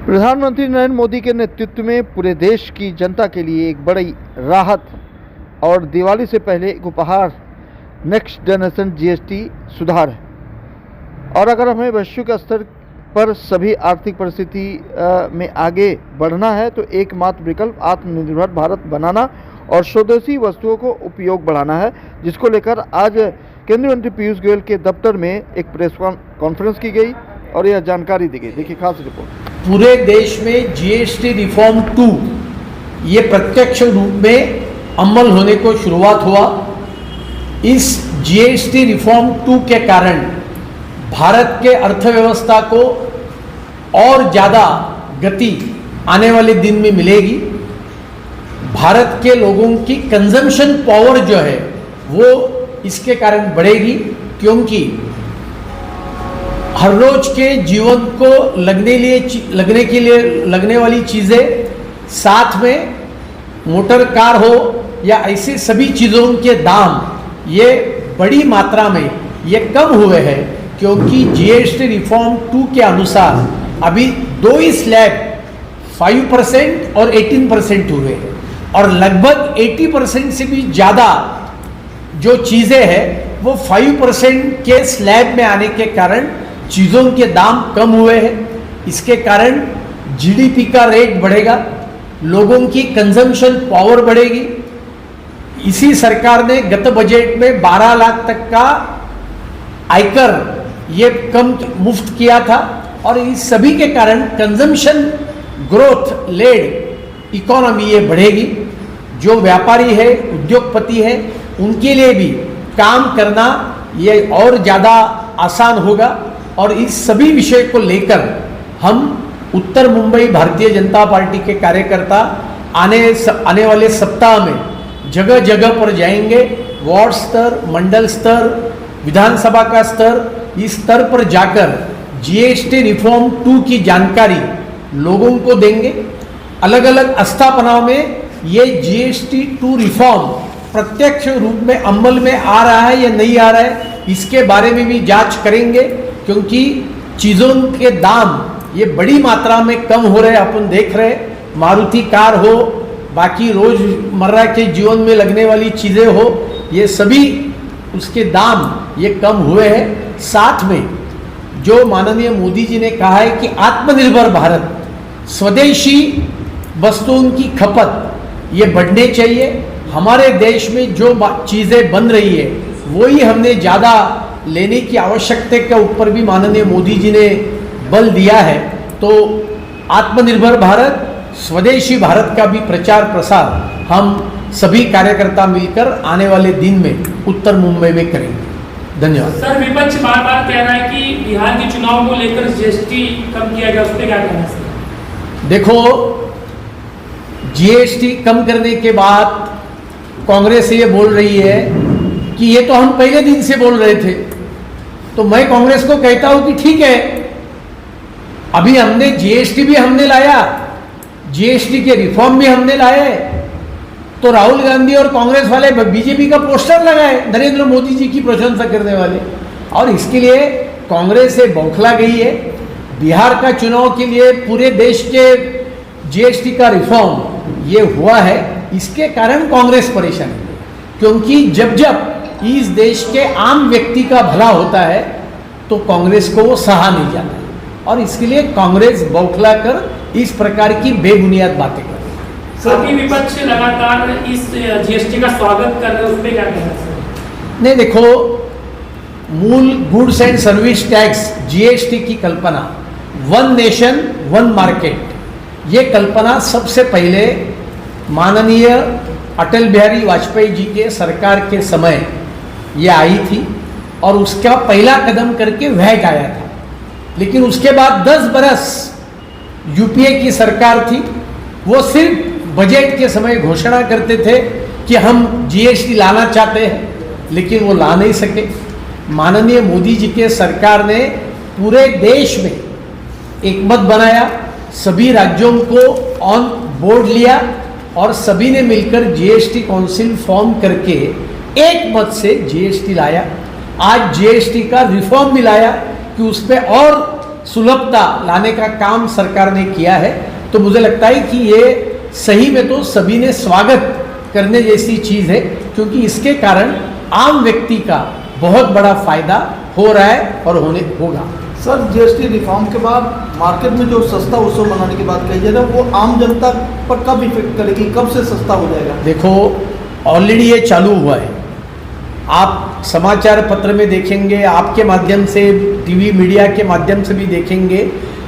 प्रधानमंत्री नरेंद्र मोदी के नेतृत्व में पूरे देश की जनता के लिए एक बड़ी राहत और दिवाली से पहले एक उपहार नेक्स्ट जनरेशन जीएसटी सुधार है। और अगर हमें वैश्विक स्तर पर सभी आर्थिक परिस्थिति में आगे बढ़ना है तो एकमात्र विकल्प आत्मनिर्भर भारत बनाना और स्वदेशी वस्तुओं को उपयोग बढ़ाना है, जिसको लेकर आज केंद्रीय मंत्री पीयूष गोयल के दफ्तर में एक प्रेस कॉन्फ्रेंस की गई और यह जानकारी दी गई। देखिए खास रिपोर्ट। पूरे देश में जीएसटी रिफॉर्म 2 ये प्रत्यक्ष रूप में अमल होने को शुरुआत हुआ। इस जीएसटी रिफॉर्म 2 के कारण भारत के अर्थव्यवस्था को और ज़्यादा गति आने वाले दिन में मिलेगी। भारत के लोगों की कंजम्पशन पावर जो है वो इसके कारण बढ़ेगी, क्योंकि हर रोज के जीवन को लगने वाली चीज़ें, साथ में मोटर कार हो या ऐसी सभी चीज़ों के दाम ये बड़ी मात्रा में ये कम हुए हैं, क्योंकि जीएसटी रिफॉर्म 2 के अनुसार अभी 2 ही स्लैब 5% और 18% हुए हैं और लगभग 80% से भी ज़्यादा जो चीज़ें हैं वो 5% के स्लैब में आने के कारण चीज़ों के दाम कम हुए हैं। इसके कारण जीडीपी का रेट बढ़ेगा, लोगों की कंजम्पशन पावर बढ़ेगी। इसी सरकार ने गत बजट में 12 लाख तक का आयकर ये कम मुफ्त किया था और इस सभी के कारण कंजम्पशन ग्रोथ लेड इकोनॉमी ये बढ़ेगी। जो व्यापारी है, उद्योगपति है, उनके लिए भी काम करना ये और ज़्यादा आसान होगा। और इस सभी विषय को लेकर हम उत्तर मुंबई भारतीय जनता पार्टी के कार्यकर्ता आने वाले सप्ताह में जगह जगह पर जाएंगे। वार्ड स्तर, मंडल स्तर, विधानसभा का स्तर, इस स्तर पर जाकर जीएसटी रिफॉर्म 2 की जानकारी लोगों को देंगे। अलग अलग आस्थापनाओं में ये जीएसटी 2 रिफॉर्म प्रत्यक्ष रूप में अमल में आ रहा है या नहीं आ रहा है, इसके बारे में भी जांच करेंगे, क्योंकि चीज़ों के दाम ये बड़ी मात्रा में कम हो रहे हैं। अपन देख रहे हैं, मारुति कार हो, बाकी रोज़मर्रा के जीवन में लगने वाली चीज़ें हो, ये सभी उसके दाम ये कम हुए हैं। साथ में जो माननीय मोदी जी ने कहा है कि आत्मनिर्भर भारत, स्वदेशी वस्तुओं की खपत ये बढ़ने चाहिए। हमारे देश में जो चीज़ें बन रही है वही हमने ज़्यादा लेने की आवश्यकता के ऊपर भी माननीय मोदी जी ने बल दिया है। तो आत्मनिर्भर भारत, स्वदेशी भारत का भी प्रचार प्रसार हम सभी कार्यकर्ता मिलकर आने वाले दिन में उत्तर मुंबई में करेंगे। धन्यवाद। सर, विपक्ष बार बार कह रहा है कि बिहार के चुनाव को लेकर जीएसटी कम किया गया, उस पर क्या कहना है? देखो, जीएसटी कम करने के बाद कांग्रेस ये बोल रही है कि ये तो हम पहले दिन से बोल रहे थे। तो मैं कांग्रेस को कहता हूं कि ठीक है, अभी हमने जीएसटी भी हमने लाया, जीएसटी के रिफॉर्म भी हमने लाए, तो राहुल गांधी और कांग्रेस वाले बीजेपी का पोस्टर लगाए नरेंद्र मोदी जी की प्रशंसा करने वाले, और इसके लिए कांग्रेस से बौखला गई है। बिहार का चुनाव के लिए पूरे देश के जीएसटी का रिफॉर्म ये हुआ है, इसके कारण कांग्रेस परेशान है, क्योंकि जब जब इस देश के आम व्यक्ति का भला होता है तो कांग्रेस को वो सहा नहीं जाता है, और इसके लिए कांग्रेस बौखला कर इस प्रकार की बेबुनियाद बातें कर रही है। सभी विपक्ष लगातार इस जीएसटी का स्वागत कर रहे हैं, उस पर क्या कहना है? नहीं, देखो, मूल goods and service tax GST की कल्पना, वन नेशन वन मार्केट, ये कल्पना सबसे पहले माननीय अटल बिहारी वाजपेयी जी के सरकार के समय ये आई थी और उसका पहला कदम करके वैट आया था। लेकिन उसके बाद 10 बरस यूपीए की सरकार थी, वो सिर्फ बजट के समय घोषणा करते थे कि हम जीएसटी लाना चाहते हैं, लेकिन वो ला नहीं सके। माननीय मोदी जी के सरकार ने पूरे देश में एक मत बनाया, सभी राज्यों को ऑन बोर्ड लिया और सभी ने मिलकर जीएसटी काउंसिल फॉर्म करके एक मत से जीएसटी लाया। आज जीएसटी का रिफॉर्म भी लाया, कि उस पर और सुलभता लाने का काम सरकार ने किया है। तो मुझे लगता है कि ये सही में तो सभी ने स्वागत करने जैसी चीज़ है, क्योंकि इसके कारण आम व्यक्ति का बहुत बड़ा फायदा हो रहा है और होने होगा। सर, जीएसटी रिफॉर्म के बाद मार्केट में जो सस्ता उत्सव बनाने की बात कही जा रही है, वो आम जनता पर कब इफेक्ट करेगी, कब से सस्ता हो जाएगा? देखो, ऑलरेडी ये चालू हुआ है। आप समाचार पत्र में देखेंगे, आपके माध्यम से, टीवी मीडिया के माध्यम से भी देखेंगे,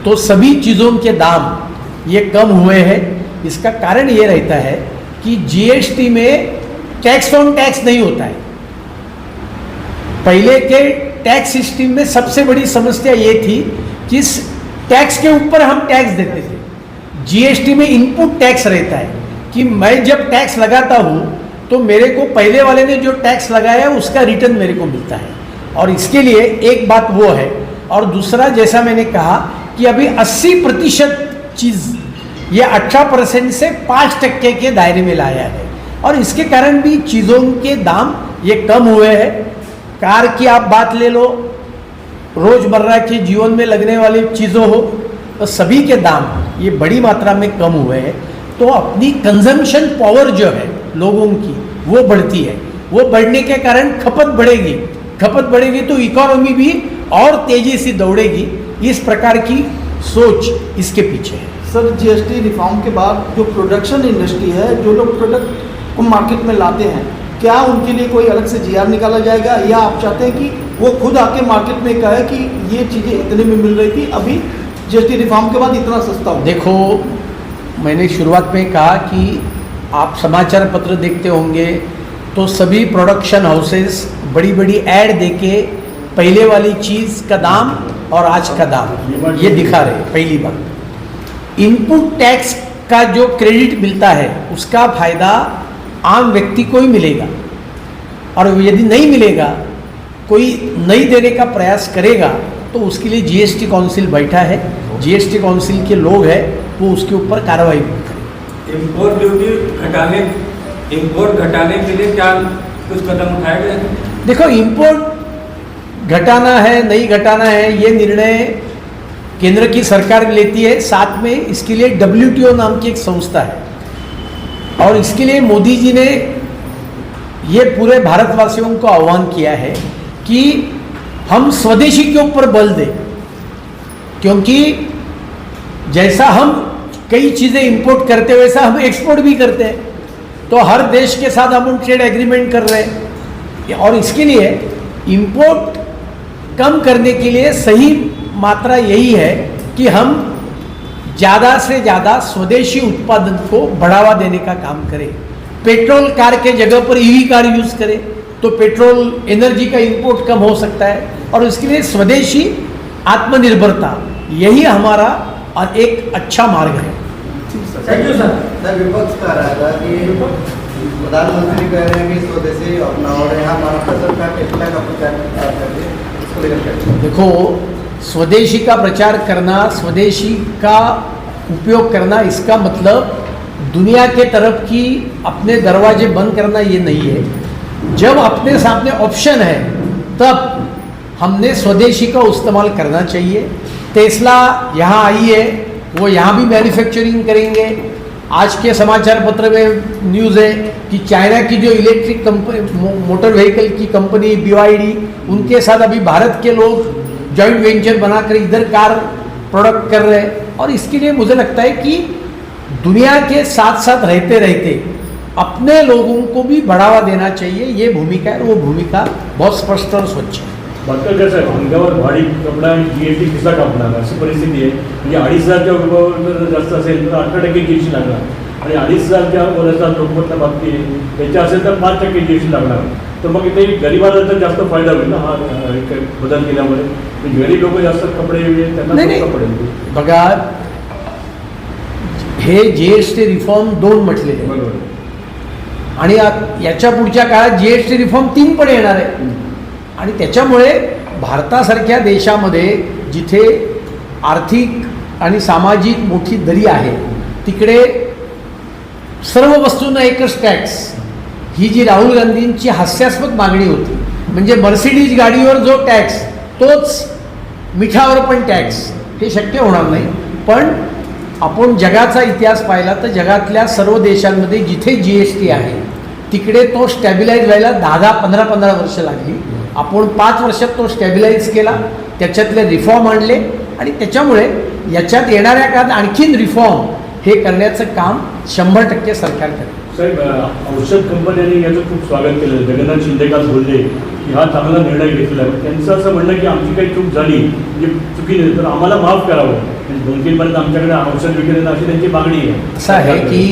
तो सभी चीज़ों के दाम ये कम हुए हैं। इसका कारण ये रहता है कि जीएसटी में टैक्स ऑन टैक्स नहीं होता है। पहले के टैक्स सिस्टम में सबसे बड़ी समस्या ये थी कि इस टैक्स के ऊपर हम टैक्स देते थे। जीएसटी में इनपुट टैक्स रहता है कि मैं जब टैक्स लगाता हूँ तो मेरे को पहले वाले ने जो टैक्स लगाया उसका रिटर्न मेरे को मिलता है। और इसके लिए एक बात वो है, और दूसरा, जैसा मैंने कहा कि अभी 80% चीज़ ये 18% से 5% के दायरे में लाया है, और इसके कारण भी चीज़ों के दाम ये कम हुए हैं। कार की आप बात ले लो, रोज़मर्रा के जीवन में लगने वाली चीज़ों हो, तो सभी के दाम ये बड़ी मात्रा में कम हुए हैं। तो अपनी कंजम्पशन पावर जो है लोगों की वो बढ़ती है। वो बढ़ने के कारण खपत बढ़ेगी, खपत बढ़ेगी तो इकोनॉमी भी और तेज़ी से दौड़ेगी। इस प्रकार की सोच इसके पीछे है। सर, जीएसटी रिफॉर्म के बाद जो प्रोडक्शन इंडस्ट्री है, जो लोग प्रोडक्ट को मार्केट में लाते हैं, क्या उनके लिए कोई अलग से जीआर निकाला जाएगा, या आप चाहते हैं कि वो खुद आके मार्केट में कहे कि ये चीज़ें इतने में मिल रही थी, अभी जीएसटी रिफॉर्म के बाद इतना सस्ता हो? देखो, मैंने शुरुआत में कहा कि आप समाचार पत्र देखते होंगे तो सभी प्रोडक्शन हाउसेस बड़ी बड़ी ऐड देके पहले वाली चीज़ का दाम और आज का दाम ये दिखा रहे। पहली बात, इनपुट टैक्स का जो क्रेडिट मिलता है उसका फायदा आम व्यक्ति को ही मिलेगा, और यदि नहीं मिलेगा, कोई नहीं देने का प्रयास करेगा तो उसके लिए जीएसटी काउंसिल बैठा है। जीएसटी काउंसिल के लोग हैं, वो उसके ऊपर कार्रवाई करें। इम्पोर्ट ड्यूटी घटाने के लिए क्या कुछ कदम उठाए गए? देखो, इम्पोर्ट घटाना है नहीं घटाना है ये निर्णय केंद्र की सरकार लेती है। साथ में इसके लिए WTO नाम की एक संस्था है, और इसके लिए मोदी जी ने ये पूरे भारतवासियों को आह्वान किया है कि हम स्वदेशी के ऊपर बल दें, क्योंकि जैसा हम कई चीज़ें इंपोर्ट करते हैं वैसा हम एक्सपोर्ट भी करते हैं। तो हर देश के साथ हम ट्रेड एग्रीमेंट कर रहे हैं, और इसके लिए इंपोर्ट कम करने के लिए सही मात्रा यही है कि हम ज़्यादा से ज़्यादा स्वदेशी उत्पादन को बढ़ावा देने का काम करें। पेट्रोल कार के जगह पर ईवी कार यूज़ करें तो पेट्रोल एनर्जी का इंपोर्ट कम हो सकता है, और इसके लिए स्वदेशी आत्मनिर्भरता यही हमारा एक अच्छा मार्ग है। Thank you sir. सर, विपक्ष कह रहा था कि प्रधानमंत्री कह रहे हैं कि स्वदेशी अपना, और यहाँ महाराष्ट्र सरकार टेस्ला का प्रचार करते हैं, इसको लेकर देखो, स्वदेशी का प्रचार करना, स्वदेशी का उपयोग करना, इसका मतलब दुनिया के तरफ की अपने दरवाजे बंद करना ये नहीं है। जब अपने सामने ऑप्शन है तब हमने स्वदेशी का इस्तेमाल करना चाहिए। टेस्ला यहाँ आई है, वो यहाँ भी मैन्युफैक्चरिंग करेंगे। आज के समाचार पत्र में न्यूज़ है कि चाइना की जो इलेक्ट्रिक कंपनी, मोटर व्हीकल की कंपनी BYD, उनके साथ अभी भारत के लोग जॉइंट वेंचर बनाकर इधर कार प्रोडक्ट कर रहे हैं। और इसके लिए मुझे लगता है कि दुनिया के साथ साथ रहते रहते अपने लोगों को भी बढ़ावा देना चाहिए। ये भूमिका है, वो भूमिका बहुत स्पष्ट और स्वच्छ है। मात्र कसं आहे, अंगावर भारी कपडा आणि GST कसा कापणार अशी परिस्थिती आहे. म्हणजे 2,500च्या रुपयावर जर जास्त असेल तर 18% GST लागणार, आणि 2,500च्या वरचा लोकमतला बाबती त्याच्या असेल तर 5% GST लागणार. तर मग इथे गरिबांना तर जास्त फायदा होईल ना हा बदल केल्यामुळे. गरीब लोक जास्त कपडे त्यांना स्वस्त पडेल. बघा, हे GST रिफॉर्म 2 म्हटलेले आहे, बरोबर, आणि याच्या पुढच्या काळात GST रिफॉर्म 3 पण येणार आहे. आणि त्याच्यामुळे भारतासारख्या देशामध्ये जिथे आर्थिक आणि सामाजिक मोठी दरी आहे तिकडे सर्व वस्तूंना एकच टॅक्स, ही जी राहुल गांधींची हास्यास्पद मागणी होती, म्हणजे मर्सिडीज गाडीवर जो टॅक्स तोच मिठावर पण टॅक्स हे शक्य होणार नाही. पण आपण जगाचा इतिहास पाहिला तर जगातल्या सर्व देशांमध्ये जिथे GST आहे तिकडे तो स्टॅबिलाईज व्हायला 10-15 वर्ष लागली. आपण 5 वर्षात तो स्टॅबिलाईज केला, त्याच्यातले रिफॉर्म आणले आणि त्याच्यामुळे याच्यात येणाऱ्या काळात आणखीन रिफॉर्म हे करण्याचं काम 100% सरकार करेल. साहेब, औषध कंपन्यांनी याचं खूप स्वागत केलं. जगन्नाथ शिंदे काल बोलले की हा चांगला निर्णय घेतला. त्यांचं असं म्हणणं की आमची काही चूक झाली, म्हणजे चुकीने तर आम्हाला माफ करावं. 2-3 पर्यंत आमच्याकडे औषध विक्रेता अशी त्यांची मागणी आहे. असं आहे की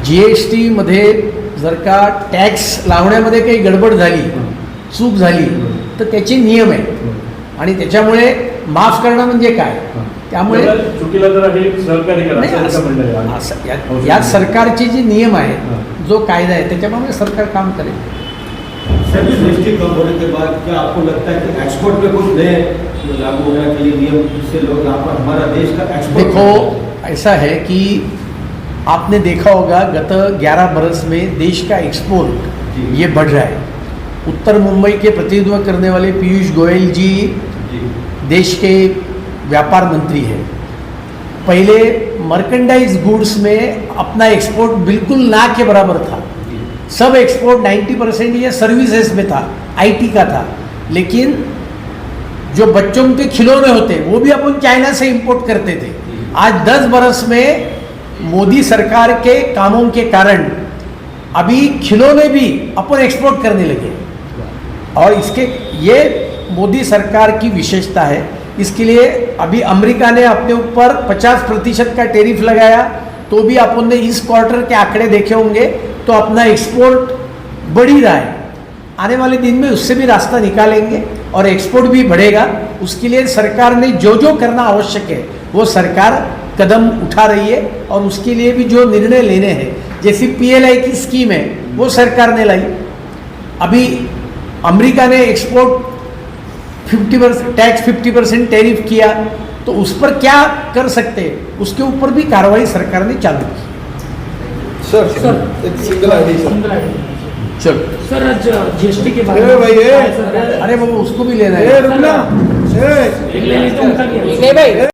GSTमध्ये जर का टॅक्स लावण्यामध्ये काही गडबड झाली, चूक झाली तर त्याचे नियम आहेत आणि त्याच्यामुळे माफ करणं म्हणजे काय, त्यामुळे चुकीला जर हे सहकार्य करा नाही, असं म्हणणं आहे. असं या सरकारचे जे नियम आहेत, जो कायदा आहे त्याच्यामुळे सरकार काम करेल. सर, GST कम होने के बाद क्या आपको लगता है कि एक्सपोर्ट पे कुछ नए लागू होने के लिए नियम से लोग यहाँ पर हमारा देश का एक्सपोर्ट? देखो, ऐसा है कि आपने देखा होगा गत 11 बरस में देश का एक्सपोर्ट ये बढ़ रहा है. उत्तर मुंबई के प्रतिनिधित्व करने वाले पीयूष गोयल जी देश के व्यापार मंत्री हैं. पहले मर्केंडाइज गुड्स में अपना एक्सपोर्ट बिल्कुल ना के बराबर था. सब एक्सपोर्ट 90% ये सर्विसेज में था, IT का था. लेकिन जो बच्चों के खिलौने होते वो भी अपन चाइना से इंपोर्ट करते थे. आज 10 बरस में मोदी सरकार के कामों के कारण अभी खिलौने भी अपन एक्सपोर्ट करने लगे और इसके ये मोदी सरकार की विशेषता है. इसके लिए अभी अमेरिका ने अपने ऊपर 50% का टेरिफ लगाया, तो भी अपन ने इस क्वार्टर के आंकड़े देखे होंगे तो अपना एक्सपोर्ट बढ़ ही रहा है. आने वाले दिन में उससे भी रास्ता निकालेंगे और एक्सपोर्ट भी बढ़ेगा. उसके लिए सरकार ने जो जो करना आवश्यक है वो सरकार कदम उठा रही है और उसके लिए भी जो निर्णय लेने हैं, जैसी PLI की स्कीम है वो सरकार ने लाई. अभी अमेरिका ने एक्सपोर्ट 50% टैक्स 50% टैरिफ किया, तो उस पर क्या कर सकते हैं उसके ऊपर भी कार्रवाई सरकार ने चालू की. सर सर, सिंगल आईडी चलो सर, आज GST के बारे ए में भाई, ए, सर, अरे बाबू उसको भी लेना ए, है. रुकना, ए, एक ले लीजिए, उनका क्या है? नहीं भाई.